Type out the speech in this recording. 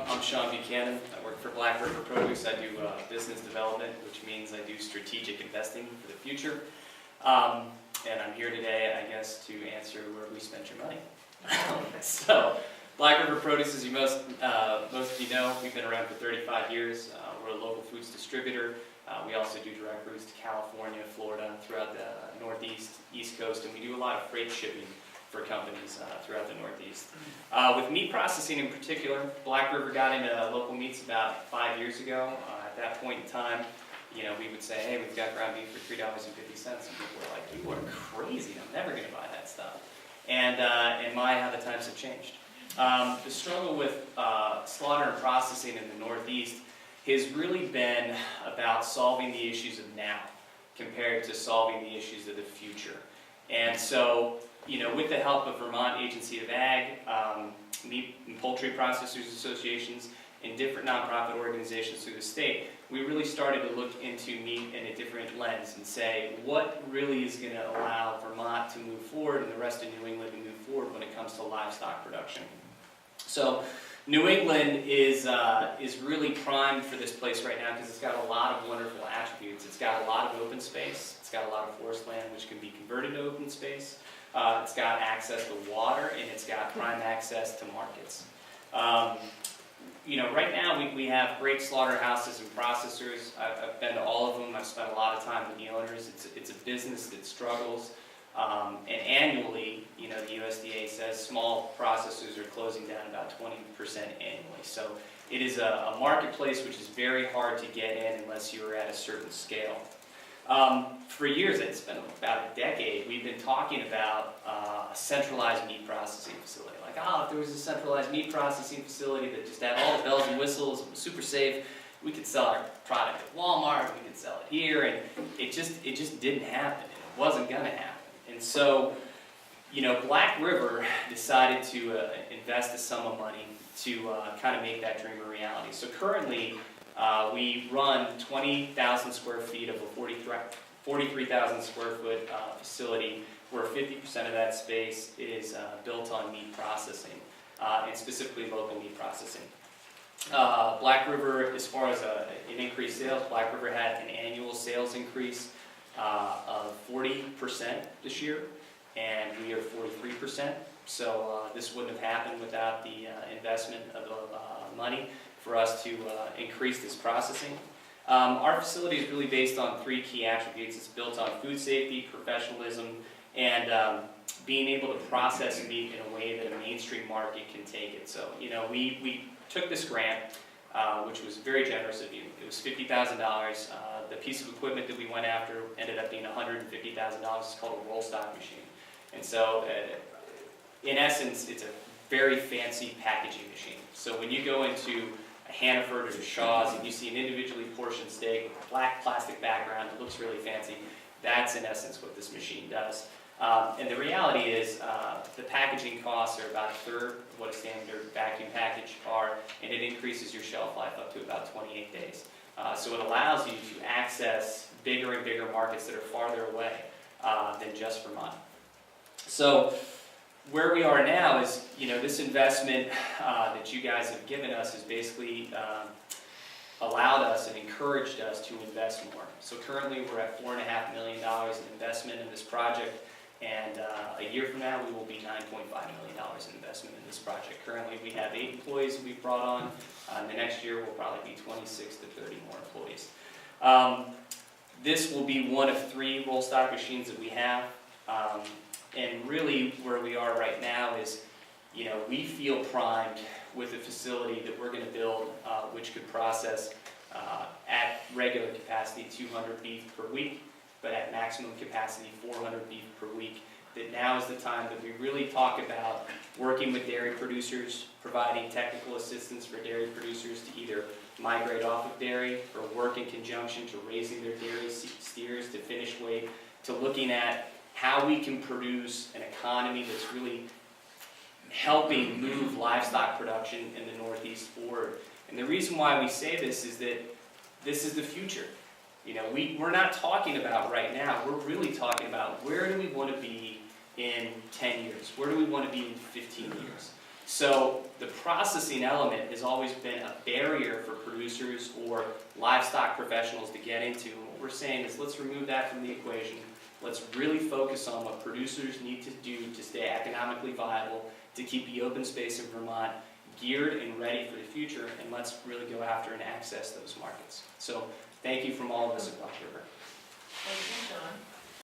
I'm Sean Buchanan. I work for Black River Produce. I do business development, which means I do strategic investing for the future. And I'm here today, I guess, to answer where we spent your money. So, Black River Produce, as most of you know, we've been around for 35 years. We're a local foods distributor. We also do direct routes to California, Florida, throughout the Northeast, East Coast, and we do a lot of freight shipping for companies throughout the Northeast. With meat processing in particular, Black River got into local meats about 5 years ago. At that point in time, we would say, hey, we've got ground beef for $3.50, and people were like, you are crazy, I'm never going to buy that stuff. And my, how the times have changed. The struggle with slaughter and processing in the Northeast has really been about solving the issues of now compared to solving the issues of the future. And so, with the help of Vermont Agency of Ag, meat and poultry processors associations, and different nonprofit organizations through the state, we really started to look into meat in a different lens and say, what really is going to allow Vermont to move forward and the rest of New England to move forward when it comes to livestock production. So New England is really primed for this place right now because it's got a lot of wonderful attributes. It's got a lot of open space. It's got a lot of forest land which can be converted to open space. It's got access to water, and it's got prime access to markets. Right now we have great slaughterhouses and processors. I've been to all of them. I've spent a lot of time with the owners. It's a business that struggles. And annually, the USDA says small processors are closing down about 20% annually. So it is a marketplace which is very hard to get in unless you're at a certain scale. For years, it's been about a decade, we've been talking about a centralized meat processing facility. Like, if there was a centralized meat processing facility that just had all the bells and whistles, it was super safe, we could sell our product at Walmart, we could sell it here, and it just didn't happen. It wasn't going to happen. And so, Black River decided to invest a sum of money to kind of make that dream a reality. So currently, we run 20,000 square feet of a 43,000 square foot facility where 50% of that space is built on meat processing, and specifically local meat processing. Black River, as far as an increased sales, Black River had an annual sales increase of 40% this year, and we are 43%. So this wouldn't have happened without the investment of money for us to increase this processing. Our facility is really based on three key attributes. It's built on food safety, professionalism, and being able to process meat in a way that a mainstream market can take it. So, we took this grant, which was very generous of you. It was $50,000. The piece of equipment that we went after ended up being $150,000. It's called a roll stock machine. And so, in essence, it's a very fancy packaging machine. So when you go into a Hannaford or a Shaw's and you see an individually portioned steak with a black plastic background, it looks really fancy. That's in essence what this machine does. And the reality is the packaging costs are about a third of what a standard vacuum package are, and it increases your shelf life up to about 28 days. So it allows you to access bigger and bigger markets that are farther away than just Vermont. So where we are now is, this investment that you guys have given us has basically allowed us and encouraged us to invest more. So currently we're at $4.5 million in investment in this project, and a year from now we will be $9.5 million in investment in this project. Currently we have 8 employees that we've brought on. The next year will probably be 26 to 30 more employees. This will be one of 3 roll stock machines that we have. And really where we are right now is, we feel primed with a facility that we're going to build which could process at regular capacity 200 beef per week, but at maximum capacity 400 beef per week. That now is the time that we really talk about working with dairy producers, providing technical assistance for dairy producers to either migrate off of dairy or work in conjunction to raising their dairy steers to finished weight, to looking at how we can produce an economy that's really helping move livestock production in the Northeast forward. And the reason why we say this is that this is the future. We're not talking about right now, we're really talking about where do we want to be in 10 years? Where do we want to be in 15 years? So the processing element has always been a barrier for producers or livestock professionals to get into. And what we're saying is let's remove that from the equation. Let's really focus on what producers need to do to stay economically viable, to keep the open space in Vermont geared and ready for the future, and let's really go after and access those markets. So thank you from all of us at Buck River. Thank you, John.